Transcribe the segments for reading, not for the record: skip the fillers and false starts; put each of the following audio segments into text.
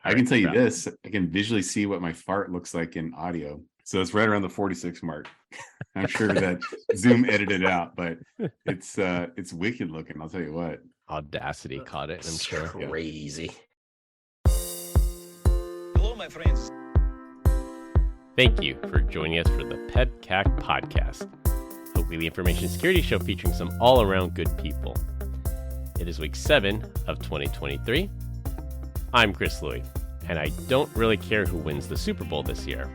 I can tell you this. I can visually see what my fart looks like in audio. So it's right around the 46 mark. I'm sure that Zoom edited it out, but it's wicked looking. I'll tell you what. Audacity caught it, I'm sure. Crazy. Hello, my friends. Thank you for joining us for the PEBCAK Podcast, a weekly information security show featuring some all-around good people. It is week 7 of 2023. I'm Chris Louie, and I don't really care who wins the Super Bowl this year.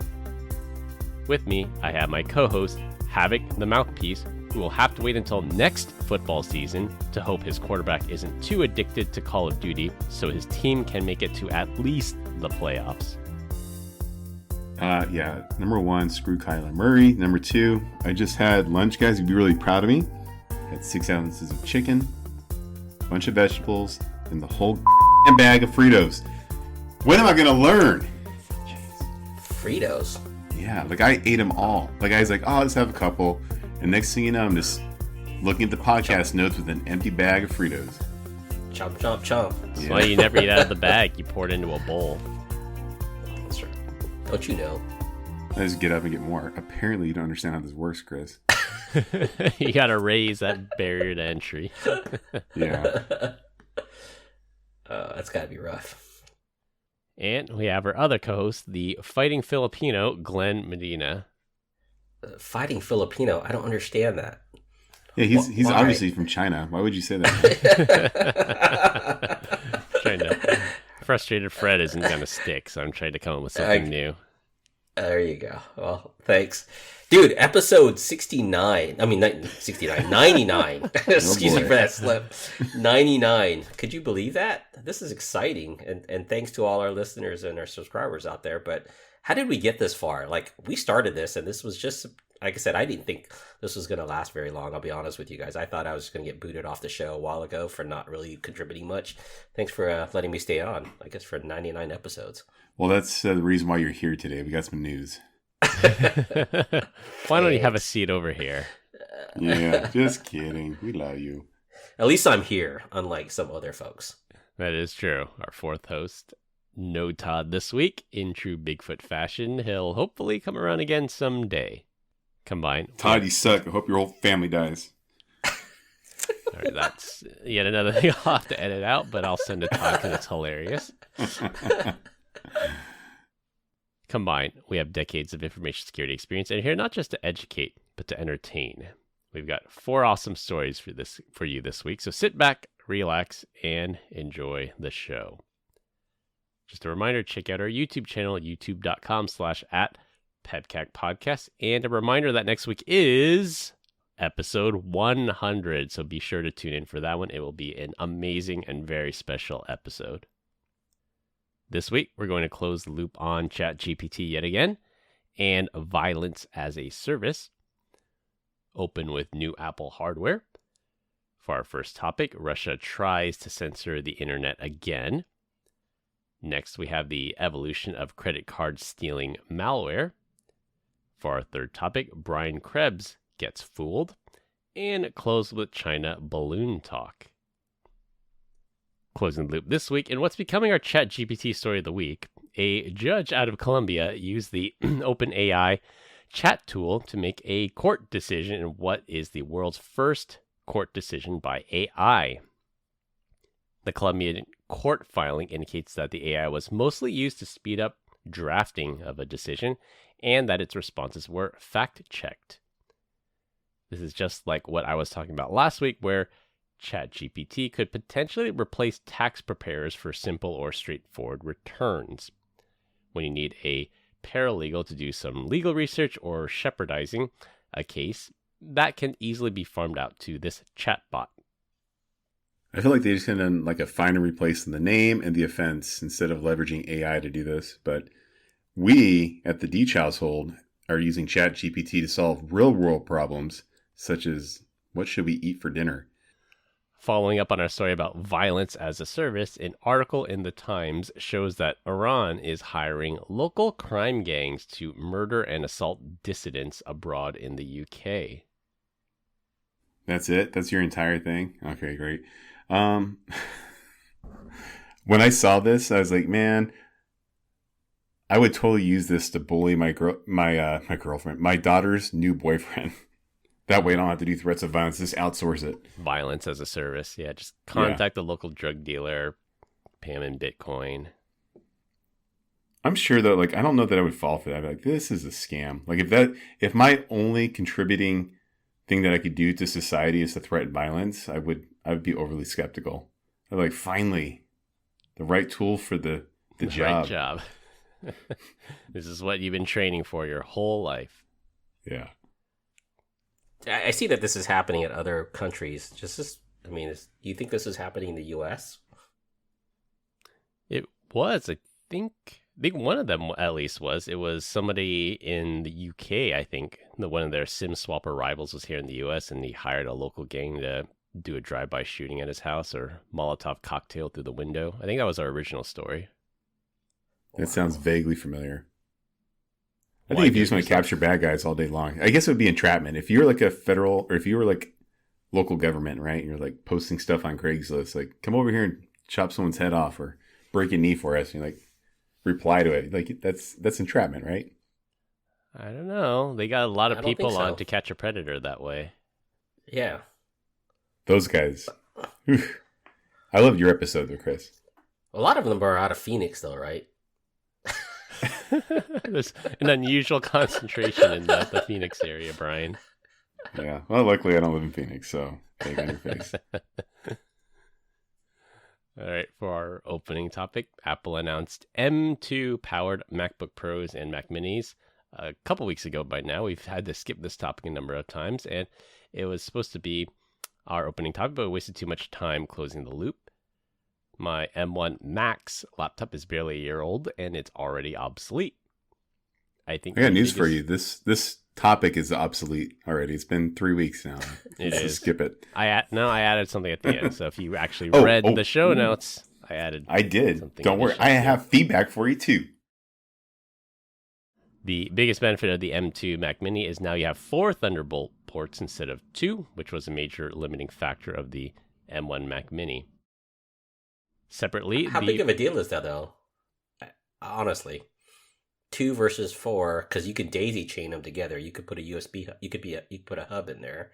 With me, I have my co-host, Havoc the Mouthpiece, who will have to wait until next football season to hope his quarterback isn't too addicted to Call of Duty so his team can make it to at least the playoffs. Number 1, screw Kyler Murray. Number 2, I just had lunch, guys. You'd be really proud of me. I had 6 ounces of chicken, a bunch of vegetables, and the whole bag of Fritos. When am I going to learn? Fritos? Yeah, like I ate them all. Like I was like, oh, I'll just have a couple. And next thing you know, I'm just looking at the podcast notes with an empty bag of Fritos. Chomp, chomp, chomp. That's why you never eat out of the bag. You pour it into a bowl. That's right. Don't you know? I just get up and get more. Apparently, you don't understand how this works, Chris. You got to raise that barrier to entry. Yeah. That's got to be rough. And we have our other co-host, the Fighting Filipino, Glenn Medina. Fighting Filipino? I don't understand that. Yeah, he's obviously from China. Why would you say that? Frustrated Fred isn't going to stick, so I'm trying to come up with something new. There you go. Well, thanks. Dude, episode 69. I mean, 69. 99. Excuse me for that slip. 99. Could you believe that? This is exciting. And thanks to all our listeners and our subscribers out there. But how did we get this far? Like, we started this, and this was just, like I said, I didn't think this was going to last very long. I'll be honest with you guys. I thought I was going to get booted off the show a while ago for not really contributing much. Thanks for letting me stay on, I guess, for 99 episodes. Well, that's the reason why you're here today. We got some news. Why don't you have a seat over here? Yeah, just kidding. We love you. At least I'm here, unlike some other folks. That is true. Our fourth host, no Todd this week. In true Bigfoot fashion, he'll hopefully come around again someday. Combined. Todd, you suck. I hope your whole family dies. All right, that's yet another thing I'll have to edit out, but I'll send it to Todd because it's hilarious. Combined, we have decades of information security experience, and here not just to educate, but to entertain. We've got 4 awesome stories for you this week, so sit back, relax, and enjoy the show. Just a reminder, check out our YouTube channel, youtube.com/@PEBCAK Podcast, and a reminder that next week is episode 100, so be sure to tune in for that one. It will be an amazing and very special episode. This week, we're going to close the loop on ChatGPT yet again, and violence as a service. Open with new Apple hardware. For our first topic, Russia tries to censor the internet again. Next, we have the evolution of credit card stealing malware. For our third topic, Brian Krebs gets fooled. And close with China balloon talk. Closing the loop this week, in what's becoming our ChatGPT story of the week, a judge out of Colombia used the OpenAI chat tool to make a court decision in what is the world's first court decision by AI. The Colombian court filing indicates that the AI was mostly used to speed up drafting of a decision and that its responses were fact-checked. This is just like what I was talking about last week, where ChatGPT could potentially replace tax preparers for simple or straightforward returns. When you need a paralegal to do some legal research or shepherdizing a case, that can easily be farmed out to this chatbot. I feel like they just kind of like a find and replace in the name and the offense instead of leveraging AI to do this. But we at the Deach household are using ChatGPT to solve real world problems, such as what should we eat for dinner? Following up on our story about violence as a service, an article in The Times shows that Iran is hiring local crime gangs to murder and assault dissidents abroad in the UK. That's it? That's your entire thing? Okay, great. When I saw this, I was like, man, I would totally use this to bully my girlfriend, my daughter's new boyfriend. That way I don't have to do threats of violence. Just outsource it. Violence as a service. Yeah, just contact the local drug dealer, pay him in Bitcoin. I'm sure though, like I don't know that I would fall for that. I'd be like, this is a scam. Like if my only contributing thing that I could do to society is to threaten violence, I would be overly skeptical. I'd be like, finally, the right tool for the job. Right job. This is what you've been training for your whole life. Yeah. I see that this is happening at other countries. Do you think this is happening in the U.S.? It was, I think one of them at least was. It was somebody in the UK, I think. One of their SIM swapper rivals was here in the U.S., and he hired a local gang to do a drive-by shooting at his house or Molotov cocktail through the window. I think that was our original story. That sounds vaguely familiar. I think if you just want to capture bad guys all day long, I guess it would be entrapment. If you were like a federal, or if you were like local government, right? You're like posting stuff on Craigslist, like come over here and chop someone's head off or break a knee for us. And you like reply to it. Like that's entrapment, right? I don't know. They got a lot of people on so. to catch a predator that way. Yeah. Those guys. I loved your episode though, Chris. A lot of them are out of Phoenix though, right? There's an unusual concentration in the Phoenix area, Brian. Yeah. Well, luckily I don't live in Phoenix, so take on your face. All right, for our opening topic, Apple announced M2 powered MacBook Pros and Mac Minis a couple weeks ago. By now, we've had to skip this topic a number of times, and it was supposed to be our opening topic, but we wasted too much time closing the loop. My M1 Max laptop is barely a year old, and it's already obsolete. I got news for you. This topic is obsolete already. It's been 3 weeks now. Let's skip it. I added something at the end. So if you actually read the show notes, I did. Don't worry. I have feedback for you too. The biggest benefit of the M2 Mac Mini is now you have 4 Thunderbolt ports instead of 2, which was a major limiting factor of the M1 Mac Mini. Separately, how big of a deal is that though? Honestly, 2 versus 4, because you can daisy chain them together. You could put a USB. You could put a hub in there.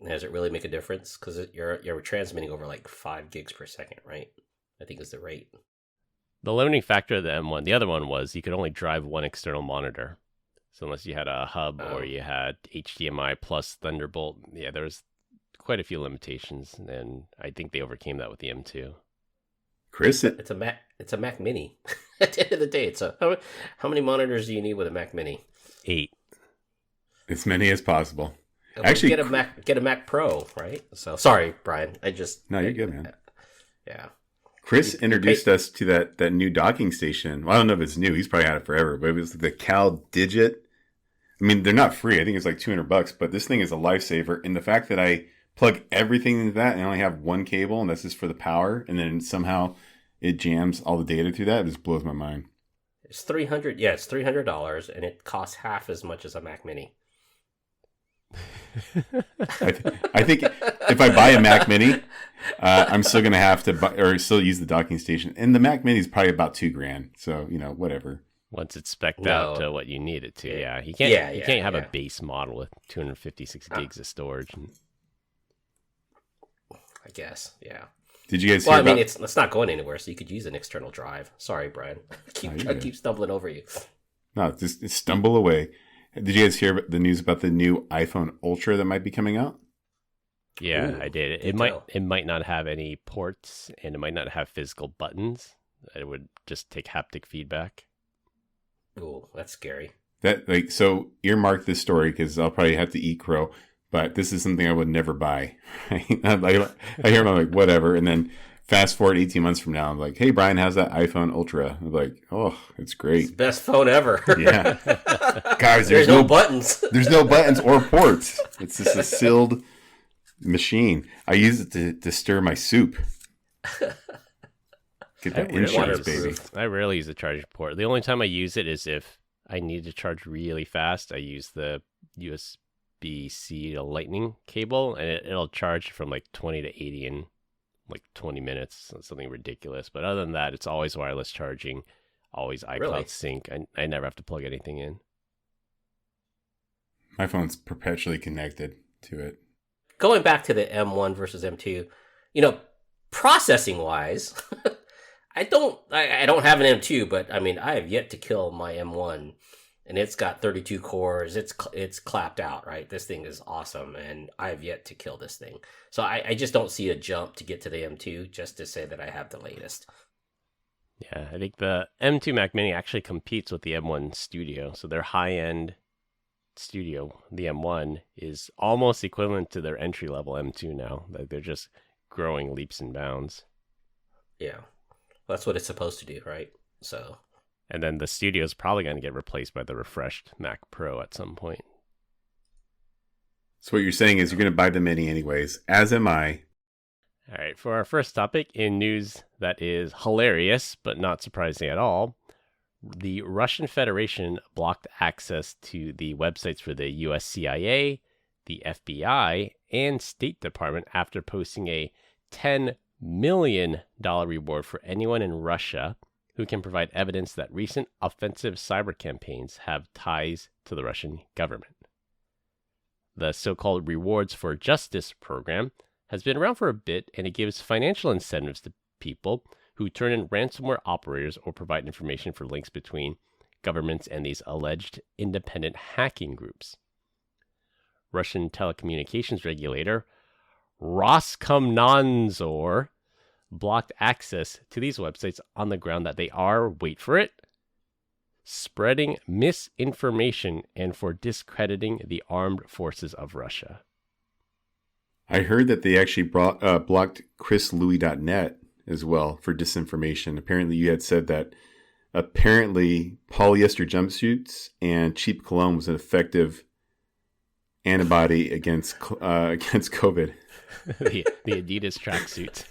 Does it really make a difference? Because you're transmitting over like 5 gigs per second, right? I think is the rate. The limiting factor of the M1, the other one was you could only drive one external monitor. So unless you had a hub or you had HDMI plus Thunderbolt, yeah, there was quite a few limitations, and I think they overcame that with the M2. Chris, it's a Mac Mini. At the end of the day, how many monitors do you need with a Mac Mini? 8. As many as possible. Actually, get a Mac Pro, right? So sorry, Brian. No, you're good, man. Yeah. Chris introduced us to that new docking station. Well, I don't know if it's new. He's probably had it forever, but it was the Cal Digit. I mean, they're not free. I think it's like $200, but this thing is a lifesaver. And the fact that I plug everything into that and I only have one cable, and that's just for the power, and then somehow it jams all the data through that, it just blows my mind. It's $300. Yeah, it's $300, and it costs half as much as a Mac Mini. I think if I buy a Mac Mini, I'm still gonna have to buy or still use the docking station, and the Mac Mini is probably about $2,000. So whatever. Once it's spec'd out to what you need it to, yeah, you can't have a base model with 256 gigs of storage. I guess, yeah. Did you guys hear about... it's not going anywhere, so you could use an external drive. Sorry, Brian. I keep stumbling over you. No, just stumble away. Did you guys hear the news about the new iPhone Ultra that might be coming out? Yeah, I did. It might not have any ports, and it might not have physical buttons. It would just take haptic feedback. Ooh, that's scary. So earmark this story because I'll probably have to eat crow. But this is something I would never buy. I hear them, I'm like, whatever. And then fast forward 18 months from now, I'm like, hey, Brian, how's that iPhone Ultra? I'm like, oh, it's great. It's the best phone ever. Yeah. Guys, there's no buttons. There's no buttons or ports. It's just a sealed machine. I use it to stir my soup. Get that insurance, baby. I rarely use a charging port. The only time I use it is if I need to charge really fast. I use the USB-C to Lightning cable, and it'll charge from like 20 to 80 in like 20 minutes, something ridiculous. But other than that, it's always wireless charging. always iCloud Really? sync. I never have to plug anything in. My phone's perpetually connected to it. Going back to the M1 versus M2, processing wise, I don't have an M2, but I mean, I have yet to kill my M1, and it's got 32 cores. It's clapped out, right? This thing is awesome, and I have yet to kill this thing. So I just don't see a jump to get to the M2 just to say that I have the latest. Yeah, I think the M2 Mac Mini actually competes with the M1 Studio. So their high-end Studio, the M1, is almost equivalent to their entry-level M2 now. Like, they're just growing leaps and bounds. Yeah, that's what it's supposed to do, right? So, and then the Studio is probably going to get replaced by the refreshed Mac Pro at some point. So what you're saying is you're going to buy the Mini anyways, as am I. All right, for our first topic in news that is hilarious, but not surprising at all, the Russian Federation blocked access to the websites for the US CIA, the FBI, and State Department after posting a $10 million reward for anyone in Russia who can provide evidence that recent offensive cyber campaigns have ties to the Russian government. The so-called Rewards for Justice program has been around for a bit, and it gives financial incentives to people who turn in ransomware operators or provide information for links between governments and these alleged independent hacking groups. Russian telecommunications regulator Roskomnadzor blocked access to these websites on the ground that they are, wait for it, spreading misinformation and for discrediting the armed forces of Russia. I heard that they actually blocked chrislouis.net as well for disinformation. Apparently you had said that apparently polyester jumpsuits and cheap cologne was an effective antibody against COVID. the Adidas tracksuits.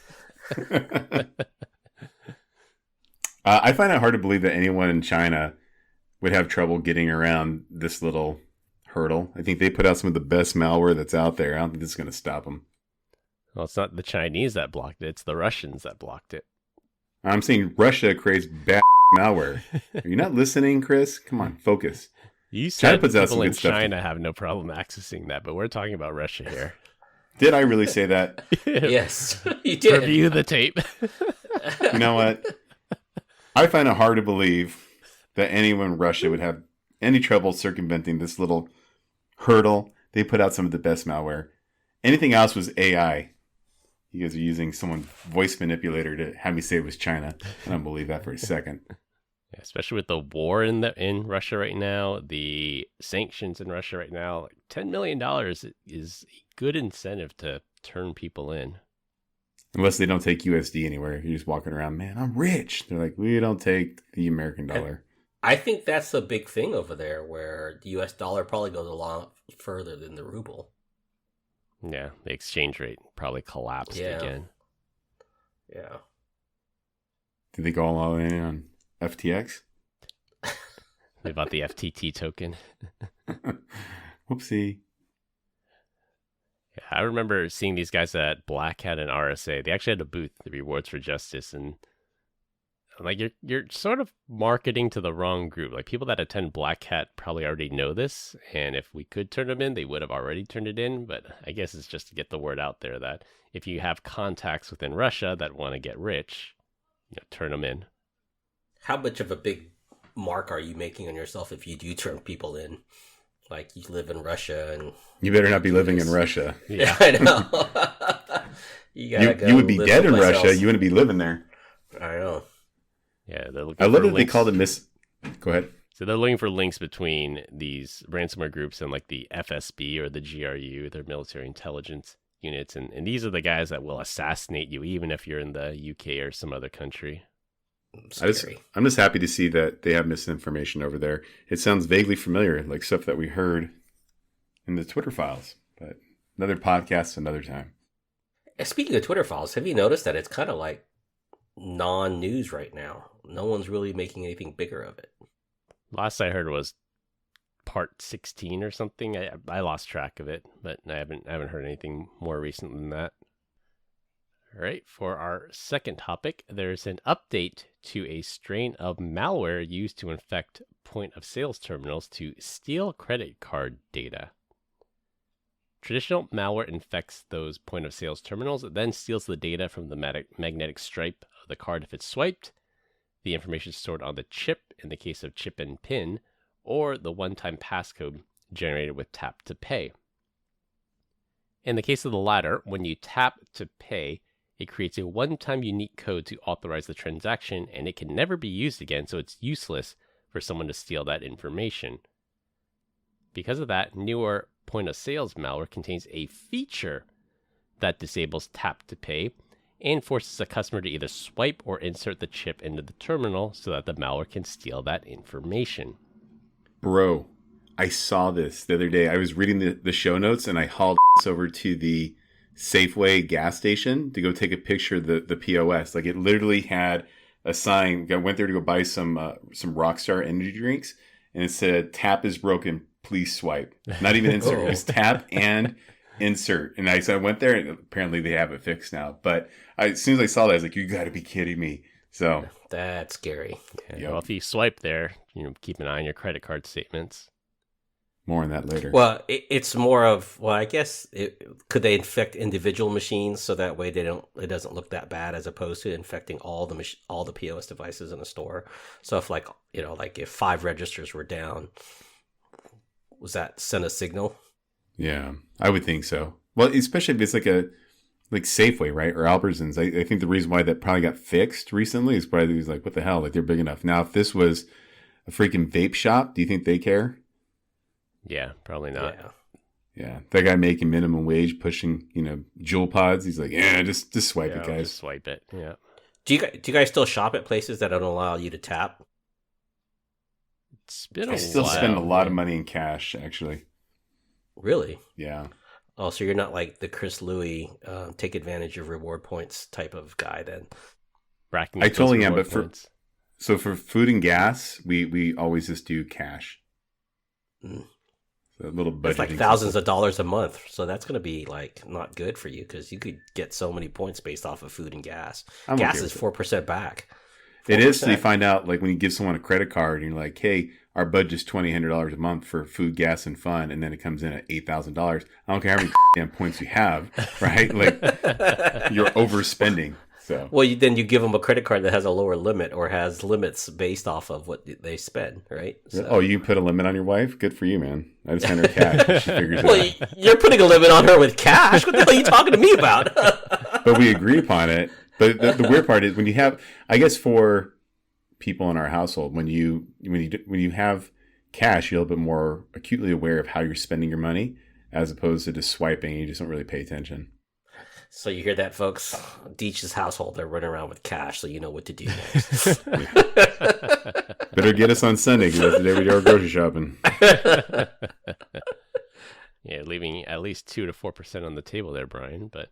I find it hard to believe that anyone in China would have trouble getting around this little hurdle. I think they put out some of the best malware that's out there. I don't think this is going to stop them. Well, it's not the Chinese that blocked it. It's the Russians that blocked it. I'm saying Russia creates bad malware. Are you not listening, Chris? Come on, focus. You said China puts out people some in good stuff. China have no problem accessing that, but we're talking about Russia here. Did I really say that? yes, you did. Review the tape. You know what? I find it hard to believe that anyone in Russia would have any trouble circumventing this little hurdle. They put out some of the best malware. Anything else was AI. You guys are using someone's voice manipulator to have me say it was China. I don't believe that for a second. Yeah, especially with the war in Russia right now, the sanctions in Russia right now, like $10 million is a good incentive to turn people in. Unless they don't take USD anywhere. You're just walking around, man, I'm rich. They're like, we don't take the American dollar. I think that's a big thing over there where the US dollar probably goes a lot further than the ruble. Yeah, the exchange rate probably collapsed again. Yeah. Did they go all in on FTX? They bought the FTT token. Whoopsie. Yeah, I remember seeing these guys at Black Hat and RSA. They actually had a booth, the Rewards for Justice, and like you're sort of marketing to the wrong group. Like people that attend Black Hat probably already know this, and if we could turn them in, they would have already turned it in. But I guess it's just to get the word out there that if you have contacts within Russia that want to get rich, turn them in. How much of a big mark are you making on yourself if you do turn people in? Like you live in Russia and you better not be living in Russia. Yeah, I know. you would be dead in Russia. You wouldn't be living there. I know. Yeah, they're looking. I love for that links. they called it Go ahead. So they're looking for links between these ransomware groups and like the FSB or the GRU, their military intelligence units, and these are the guys that will assassinate you even if you're in the UK or some other country. I'm just happy to see that they have misinformation over there. It sounds vaguely familiar, like stuff that we heard in the Twitter files. But another podcast, another time. Speaking of Twitter files, have you noticed that it's kind of like non-news right now? No one's really making anything bigger of it. Last I heard was part 16 or something. I lost track of it, but I haven't heard anything more recent than that. All right, for our second topic, there's an update to a strain of malware used to infect point of sales terminals to steal credit card data. Traditional malware infects those point of sales terminals, then steals the data from the magnetic stripe of the card if it's swiped, the information stored on the chip in the case of chip and PIN, or the one-time passcode generated with tap to pay. In the case of the latter, when you tap to pay, it creates a one-time unique code to authorize the transaction, and it can never be used again, so it's useless for someone to steal that information. Because of that, newer point of sales malware contains a feature that disables tap to pay and forces a customer to either swipe or insert the chip into the terminal so that the malware can steal that information. Bro, I saw this the other day. I was reading the show notes and I hauled over to the Safeway gas station to go take a picture of the POS. Like, it literally had a sign. I went there to go buy some Rockstar energy drinks, and it said, "Tap is broken. Please swipe." Not even insert. It was tap and insert. And I went there, and apparently they have it fixed now. But as soon as I saw that, I was like, "You got to be kidding me!" So that's scary. Okay. Yep. Well, if you swipe there, keep an eye on your credit card statements. More on that later. Well, it's more of, I guess, could they infect individual machines so that way it doesn't look that bad, as opposed to infecting all the POS devices in a store. So if if 5 registers were down, was that send a signal? Yeah, I would think so. Well, especially if it's like Safeway, right? Or Albertsons. I think the reason why that probably got fixed recently is probably was like, what the hell? Like, they're big enough. Now, if this was a freaking vape shop, do you think they care? Yeah, probably not. Yeah. That guy making minimum wage, pushing, jewel pods. He's like, yeah, just swipe it, guys. Just swipe it. Yeah. Do you guys still shop at places that don't allow you to tap? It's been a while. I still spend a lot of money in cash, actually. Really? Yeah. Oh, so you're not like the Chris Louis take advantage of reward points type of guy then? I totally am, but for food and gas, we always just do cash. A little budgeting. It's like thousands of dollars a month, so that's going to be not good for you, because you could get so many points based off of food and gas. Gas is 4% back. 4%. It is. So you find out, like, when you give someone a credit card and you're like, "Hey, our budget's $2,800 a month for food, gas, and fun," and then it comes in at $8,000. I don't care how many damn points you have, right? Like, you're overspending. So. Well, then you give them a credit card that has a lower limit or has limits based off of what they spend, right? So. Oh, you put a limit on your wife? Good for you, man. I just send her cash. She figures it out. You're putting a limit on her with cash? What the hell are you talking to me about? But we agree upon it. But the weird part is when you have, I guess, for people in our household, when you have cash, you're a little bit more acutely aware of how you're spending your money, as opposed to just swiping. You just don't really pay attention. So you hear that, folks? Deech's household, they're running around with cash, so you know what to do next. Better get us on Sunday, because that's the day we do our grocery shopping. Yeah, leaving at least 2 to 4% on the table there, Brian. But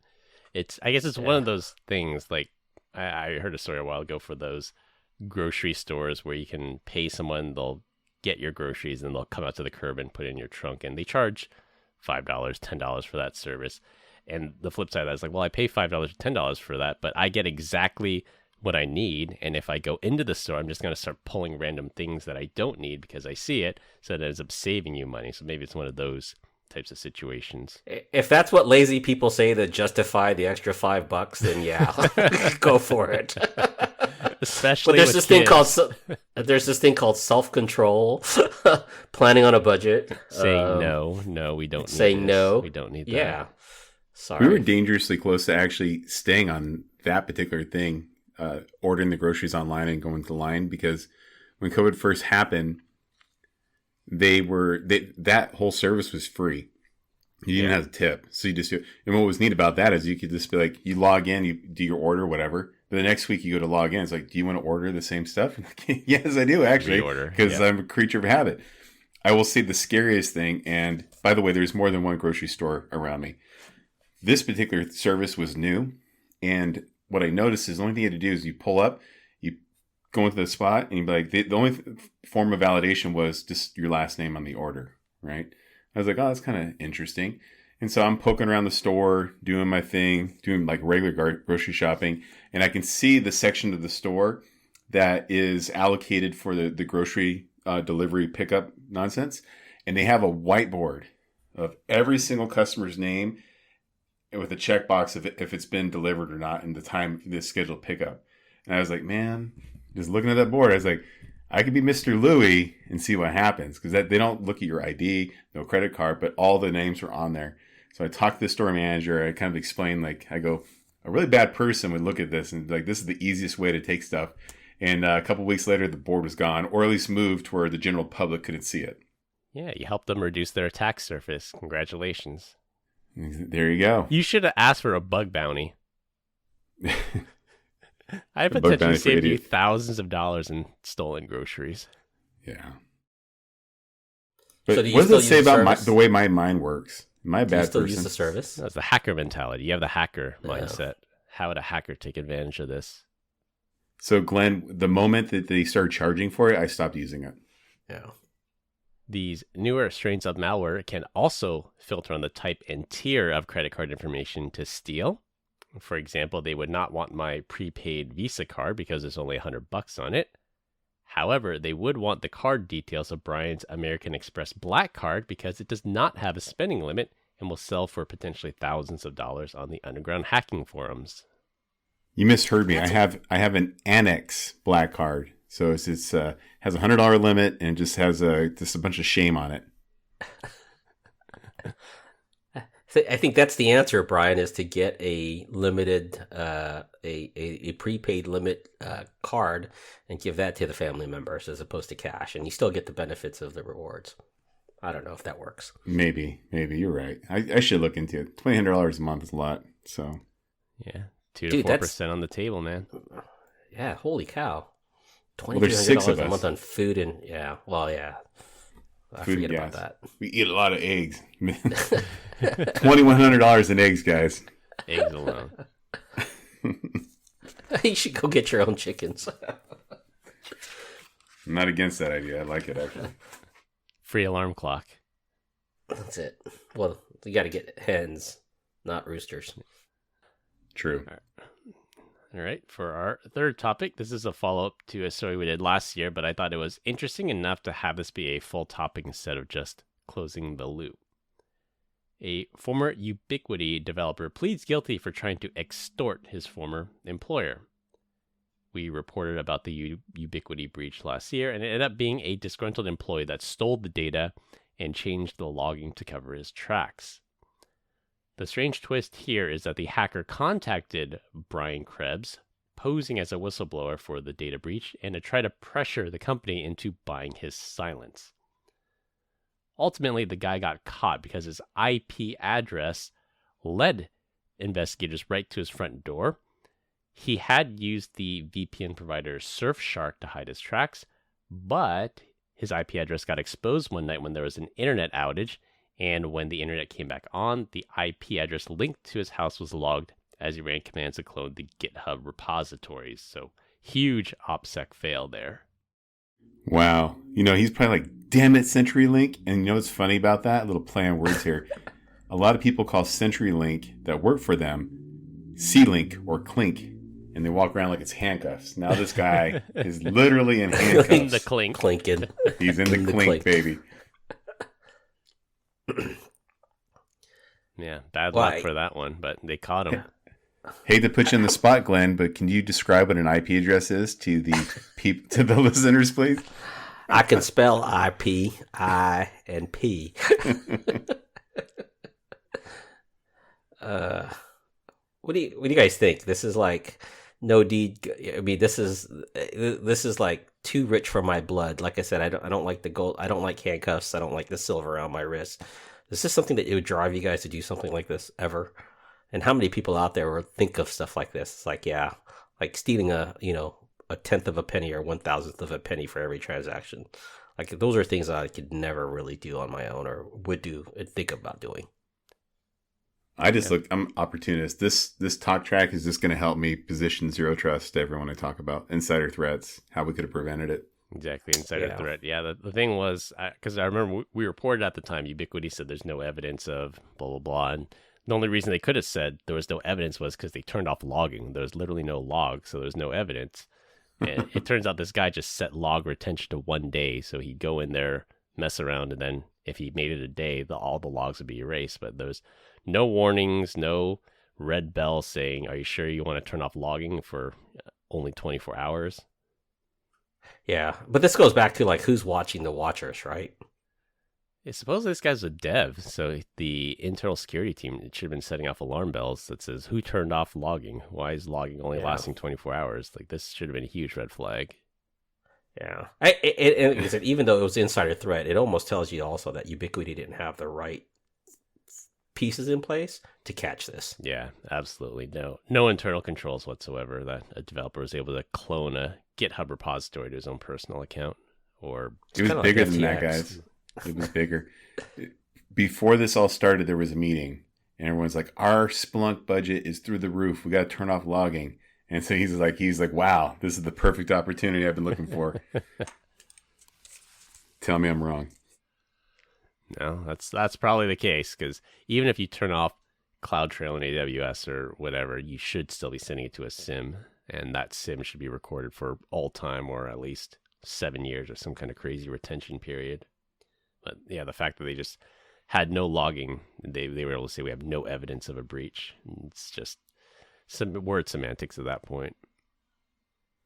I guess it's one of those things, like, I heard a story a while ago for those grocery stores where you can pay someone, they'll get your groceries, and they'll come out to the curb and put it in your trunk, and they charge $5, $10 for that service. And the flip side of that is like, well, I pay $5 or $10 for that, but I get exactly what I need. And if I go into the store, I'm just going to start pulling random things that I don't need because I see it. So that ends up saving you money. So maybe it's one of those types of situations. If that's what lazy people say to justify the extra $5, then yeah, go for it. Especially, but there's this thing called self-control, planning on a budget, saying no, we don't. Saying no, we don't need that. Yeah. Sorry. We were dangerously close to actually staying on that particular thing, ordering the groceries online and going to the line, because when COVID first happened, that whole service was free. You didn't have to tip, so you just do it. And what was neat about that is you could just be like, you log in, you do your order, whatever. But the next week you go to log in, it's like, do you want to order the same stuff? Yes, I do, actually, because I'm a creature of habit. I will say the scariest thing, and by the way, there's more than one grocery store around me. This particular service was new, and what I noticed is the only thing you had to do is you pull up, you go into the spot, and you'd be like, the only form of validation was just your last name on the order, right? I was like, oh, that's kind of interesting. And so I'm poking around the store, doing my thing, doing like regular grocery shopping. And I can see the section of the store that is allocated for the grocery delivery pickup nonsense. And they have a whiteboard of every single customer's name with a checkbox if it's been delivered or not and the time the scheduled pickup. And I was like, man, just looking at that board, I was like, I could be Mr. Louie and see what happens, because they don't look at your ID, no credit card, but all the names are on there. So I talked to the store manager. I kind of explained, like, I go, a really bad person would look at this and like, this is the easiest way to take stuff. And a couple of weeks later, the board was gone, or at least moved to where the general public couldn't see it. Yeah, you helped them reduce their attack surface. Congratulations. There you go. You should have asked for a bug bounty. I potentially saved you thousands of dollars in stolen groceries. Yeah. But so what does it say about the way my mind works? Am I a bad person? Use the service? That's the hacker mentality. You have the hacker mindset. How would a hacker take advantage of this? So, Glenn, the moment that they started charging for it, I stopped using it. Yeah. These newer strains of malware can also filter on the type and tier of credit card information to steal. For example, they would not want my prepaid Visa card because there's only $100 on it. However, they would want the card details of Brian's American Express Black Card because it does not have a spending limit and will sell for potentially thousands of dollars on the underground hacking forums. You misheard me. I have an Annex Black Card, so it's has a $100 limit and just has just a bunch of shame on it. I think that's the answer, Brian, is to get a limited, a prepaid limit card and give that to the family members as opposed to cash, and you still get the benefits of the rewards. I don't know if that works. Maybe you're right. I should look into it. $2,100 a month is a lot. So yeah, 2 to 4% on the table, man. Yeah, holy cow! $2,300 a month on food and yeah. I forget about that. We eat a lot of eggs. $2,100 in eggs, guys. Eggs alone. You should go get your own chickens. I'm not against that idea. I like it, actually. Free alarm clock. That's it. Well, you got to get hens, not roosters. True. All right. For our third topic, this is a follow-up to a story we did last year, but I thought it was interesting enough to have this be a full topic instead of just closing the loop. A former Ubiquiti developer pleads guilty for trying to extort his former employer. We reported about the Ubiquiti breach last year, and it ended up being a disgruntled employee that stole the data and changed the logging to cover his tracks. The strange twist here is that the hacker contacted Brian Krebs, posing as a whistleblower for the data breach, and to try to pressure the company into buying his silence. Ultimately, the guy got caught because his IP address led investigators right to his front door. He had used the VPN provider Surfshark to hide his tracks, but his IP address got exposed one night when there was an internet outage, and when the internet came back on, the IP address linked to his house was logged as he ran commands to clone the GitHub repositories. So, huge OPSEC fail there. Wow. He's probably like, damn it, CenturyLink. And you know what's funny about that? A little play on words here. A lot of people call CenturyLink that work for them C-Link or Clink. And they walk around like it's handcuffs. Now this guy is literally in handcuffs. In the clink. Clinking. He's in the clink, baby. Yeah, bad luck for that one, but they caught him. Hate to put you in the spot, Glenn, but can you describe what an IP address is to the to the listeners, please? I can spell IP, I, and P. What do you guys think? This is like no deed. I mean, this is like too rich for my blood. Like I said, I don't like the gold. I don't like handcuffs. I don't like the silver around my wrist. Is this something that it would drive you guys to do something like this ever? And how many people out there would think of stuff like this? It's like, yeah, like stealing a tenth of a penny or 1,000th of a penny for every transaction. Like those are things that I could never really do on my own or would do and think about doing. I'm opportunist. This talk track is just going to help me position zero trust to everyone I talk about. Insider threats, how we could have prevented it. Exactly, insider threat. Yeah, the thing was, because I remember we reported at the time, Ubiquiti said there's no evidence of blah, blah, blah. And the only reason they could have said there was no evidence was because they turned off logging. There was literally no log, so there's no evidence. And it turns out this guy just set log retention to 1 day. So he'd go in there, mess around, and then if he made it a day, all the logs would be erased. But there's no warnings, no red bell saying, are you sure you want to turn off logging for only 24 hours? Yeah, but this goes back to like who's watching the watchers, right? Yeah, supposedly this guy's a dev, so the internal security team should have been setting off alarm bells that says, who turned off logging? Why is logging only lasting 24 hours? Like, this should have been a huge red flag. Yeah. And like I said, even though it was insider threat, it almost tells you also that Ubiquiti didn't have the right pieces in place to catch this. Yeah, absolutely. No internal controls whatsoever that a developer was able to clone a GitHub repository to his own personal account. Or it was bigger than that, guys. It was bigger. Before this all started, there was a meeting, and everyone's like, our Splunk budget is through the roof. We got to turn off logging. And so he's like, wow, this is the perfect opportunity I've been looking for. Tell me I'm wrong. No, that's probably the case, because even if you turn off CloudTrail in AWS or whatever, you should still be sending it to a SIM, and that SIM should be recorded for all time or at least 7 years or some kind of crazy retention period. But yeah, the fact that they just had no logging, they were able to say we have no evidence of a breach. It's just some word semantics at that point.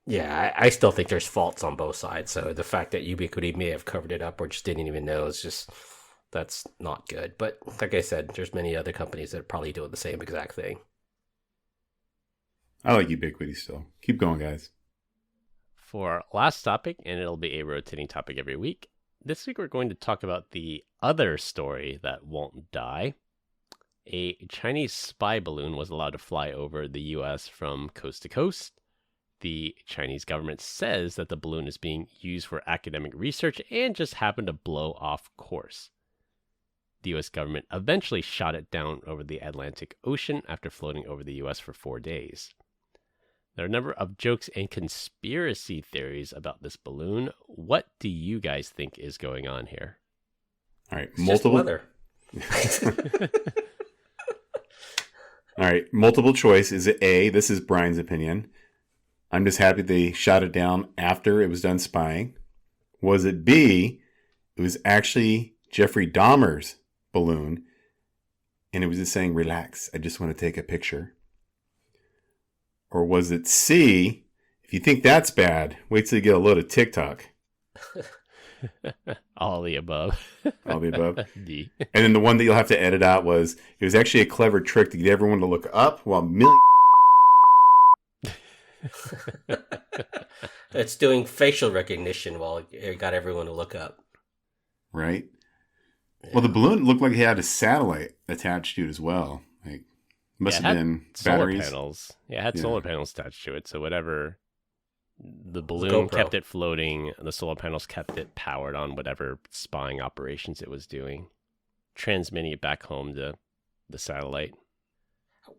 Yeah, I still think there's faults on both sides. So the fact that Ubiquiti may have covered it up or just didn't even know is just, that's not good. But like I said, there's many other companies that are probably doing the same exact thing. I like Ubiquiti still. Keep going, guys. For our last topic, and it'll be a rotating topic every week, this week we're going to talk about the other story that won't die. A Chinese spy balloon was allowed to fly over the U.S. from coast to coast. The Chinese government says that the balloon is being used for academic research and just happened to blow off course. The U.S. government eventually shot it down over the Atlantic Ocean after floating over the U.S. for 4 days. There are a number of jokes and conspiracy theories about this balloon. What do you guys think is going on here? All right, it's multiple weather. All right, multiple choice. Is it A, this is Brian's opinion, I'm just happy they shot it down after it was done spying? Was it B, it was actually Jeffrey Dahmer's balloon, and it was just saying, relax, I just want to take a picture? Or was it C, if you think that's bad, wait till you get a load of TikTok? All the above. All the above. D. And then the one that you'll have to edit out was, it was actually a clever trick to get everyone to look up while It's doing facial recognition while it got everyone to look up. Right? Yeah. Well, the balloon looked like it had a satellite attached to it as well. Like, must have been batteries. Solar panels. Yeah, it had solar panels attached to it. So whatever, the balloon kept it floating. The solar panels kept it powered on whatever spying operations it was doing, transmitting it back home to the satellite.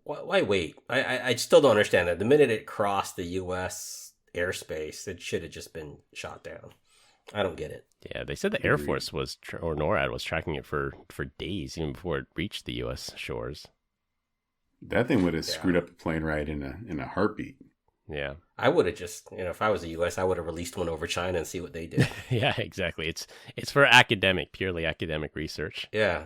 Why wait? I still don't understand that. The minute it crossed the U.S. airspace, it should have just been shot down. I don't get it. Yeah, they said the Air Force was, or NORAD was tracking it for days, even before it reached the U.S. shores. That thing would have screwed up the plane ride in a heartbeat. Yeah. I would have just, if I was the U.S., I would have released one over China and see what they did. Yeah, exactly. It's for purely academic research. Yeah.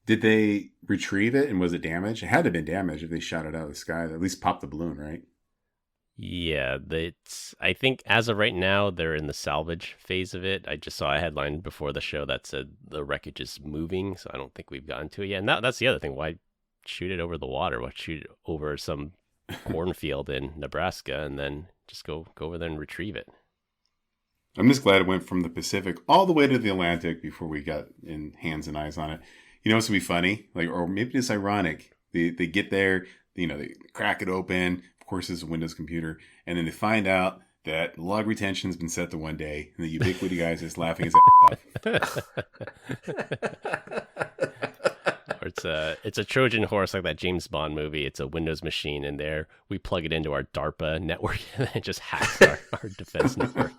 Did they retrieve it, and was it damaged? It had to have been damaged if they shot it out of the sky. They at least popped the balloon, right? Yeah, I think as of right now, they're in the salvage phase of it. I just saw a headline before the show that said the wreckage is moving, so I don't think we've gotten to it yet. And that's the other thing. Why shoot it over the water? Why shoot it over some cornfield in Nebraska and then just go over there and retrieve it? I'm just glad it went from the Pacific all the way to the Atlantic before we got in hands and eyes on it. You know what's going to be funny? Or maybe just ironic. They get there, they crack it open. Of course, it's a Windows computer. And then they find out that log retention has been set to 1 day. And the Ubiquiti guys is laughing his ass off. Or it's a Trojan horse like that James Bond movie. It's a Windows machine, and there we plug it into our DARPA network and it just hacks our defense network.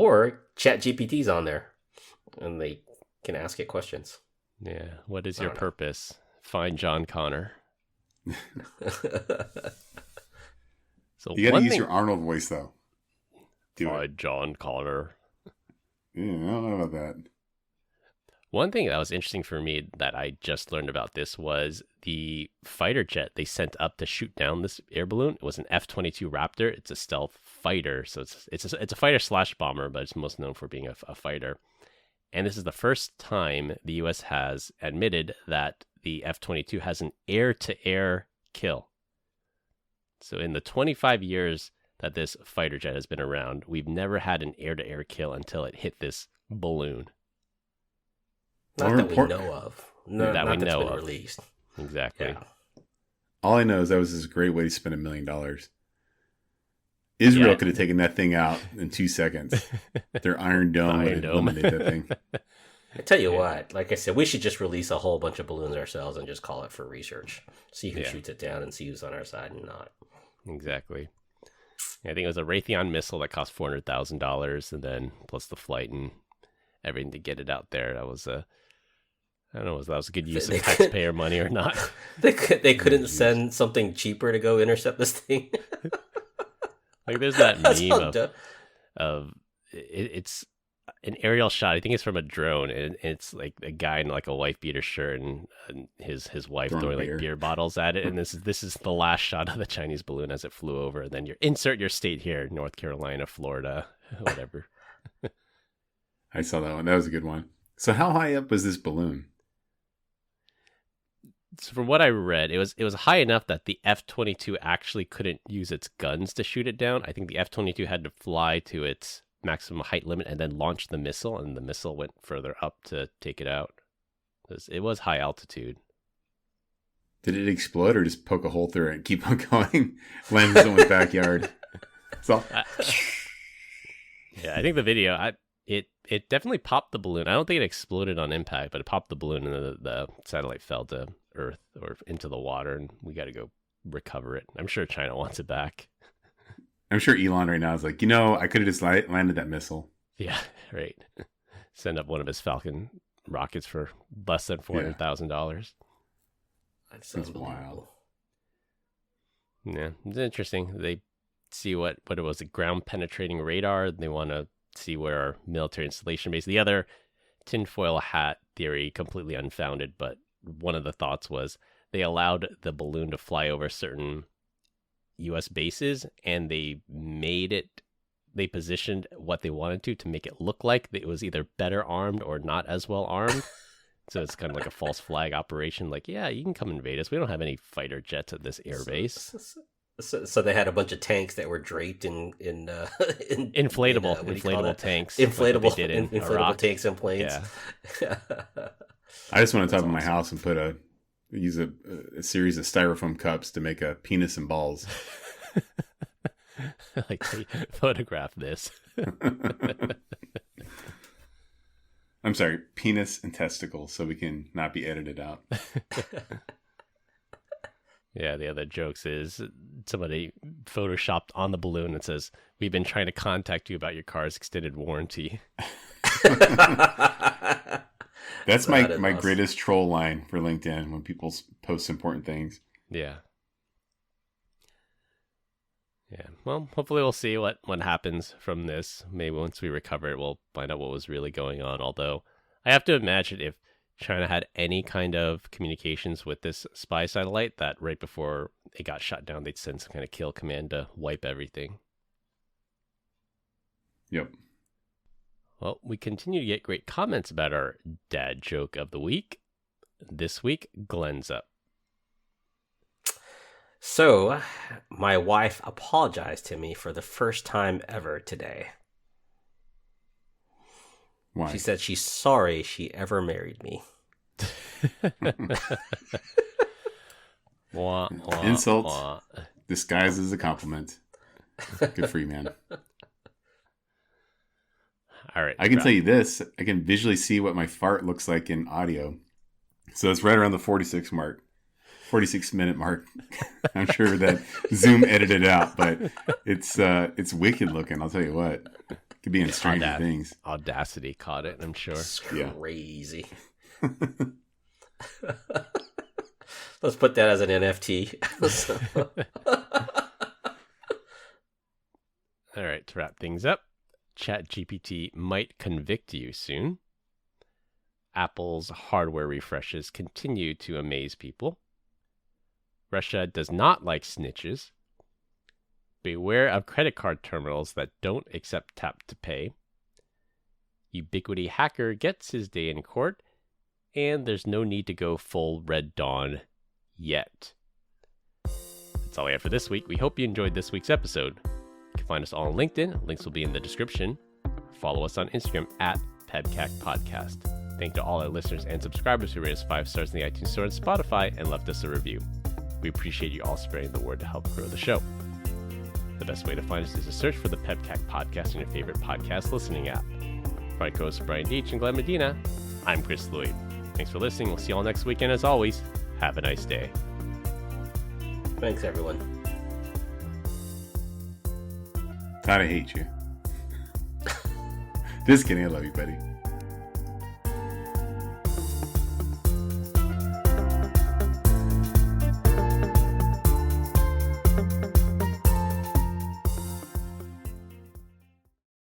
Or ChatGPT's on there, and they can ask it questions. Yeah. What is your purpose? Find John Connor. So you got to use your Arnold voice, though. Find John Connor. Yeah, I don't know about that. One thing that was interesting for me that I just learned about this was the fighter jet they sent up to shoot down this air balloon. It was an F-22 Raptor. It's a stealth fighter, so it's a fighter / bomber, but it's most known for being a fighter. And this is the first time the U.S. has admitted that the F-22 has an air-to-air kill. So in the 25 years that this fighter jet has been around, we've never had an air-to-air kill until it hit this balloon. Not that we know of. No, that not we that's know been of. released. Exactly. Yeah. All I know is that was this great way to spend $1 million. Israel could have taken that thing out in 2 seconds. Their Iron Dome would have eliminated that thing. I tell you what, like I said, we should just release a whole bunch of balloons ourselves and just call it for research. See who shoots it down and see who's on our side and not. Exactly. I think it was a Raytheon missile that cost $400,000, and then plus the flight and everything to get it out there. That was I don't know if that was a good use of taxpayer money or not. They couldn't send something cheaper to go intercept this thing. Like there's that meme of it's an aerial shot. I think it's from a drone, and it's like a guy in like a wife beater shirt and his wife throwing like beer bottles at it. And this is the last shot of the Chinese balloon as it flew over. And then you insert your state here: North Carolina, Florida, whatever. I saw that one. That was a good one. So how high up was this balloon? So from what I read, it was high enough that the F-22 actually couldn't use its guns to shoot it down. I think the F-22 had to fly to its maximum height limit and then launch the missile, and the missile went further up to take it out. It was high altitude. Did it explode or just poke a hole through it and keep on going? Land in someone's backyard. So. Yeah, I think the video, it definitely popped the balloon. I don't think it exploded on impact, but it popped the balloon and the satellite fell to Earth or into the water, and we got to go recover it. I'm sure China wants it back. I'm sure Elon right now is like, I could have just landed that missile. Yeah, right. Send up one of his Falcon rockets for less than $400,000. That's wild. Yeah, it's interesting. They see what it was, a ground penetrating radar. They want to see where our military installation base. The other tinfoil hat theory, completely unfounded, but one of the thoughts was they allowed the balloon to fly over certain U.S. bases, and they positioned what they wanted to make it look like it was either better armed or not as well armed. So it's kind of like a false flag operation. Like, yeah, you can come invade us. We don't have any fighter jets at this air base. So they had a bunch of tanks that were draped in inflatable tanks. Inflatable tanks and planes. Yeah. I just want to top of my house and use a series of styrofoam cups to make a penis and balls. Like, photograph this. I'm sorry, penis and testicles, so we can not be edited out. Yeah, the other jokes is somebody photoshopped on the balloon and says, "We've been trying to contact you about your car's extended warranty." That's my greatest troll line for LinkedIn when people post important things. Yeah. Yeah. Well, hopefully we'll see what happens from this. Maybe once we recover it, we'll find out what was really going on. Although I have to imagine if China had any kind of communications with this spy satellite, that right before it got shot down, they'd send some kind of kill command to wipe everything. Yep. Well, we continue to get great comments about our dad joke of the week. This week, Glenn's up. So, my wife apologized to me for the first time ever today. Why? She said she's sorry she ever married me. Insult disguised as a compliment. Good for you, man. All right. I can tell you this. I can visually see what my fart looks like in audio. So it's right around the 46-minute mark. I'm sure that Zoom edited it out, but it's wicked looking. I'll tell you what. Could be in Stranger Things. Audacity caught it, I'm sure. It's crazy. Let's put that as an NFT. All right, to wrap things up, ChatGPT might convict you soon. Apple's hardware refreshes continue to amaze people. Russia does not like snitches. Beware of credit card terminals that don't accept tap to pay. Ubiquiti hacker gets his day in court, and there's no need to go full Red Dawn yet. That's all we have for this week. We hope you enjoyed this week's episode. You can find us all on LinkedIn. Links will be in the description. Follow us on Instagram at PEBCAK Podcast. Thank you to all our listeners and subscribers who rated us 5 stars in the iTunes Store and Spotify and left us a review. We appreciate you all spreading the word to help grow the show. The best way to find us is to search for the PEBCAK Podcast in your favorite podcast listening app. For my co-hosts Brian Deitch and Glenn Medina, I'm Chris Lloyd. Thanks for listening. We'll see you all next week, and as always, have a nice day. Thanks, everyone. Todd, I hate you. Just kidding. I love you, buddy.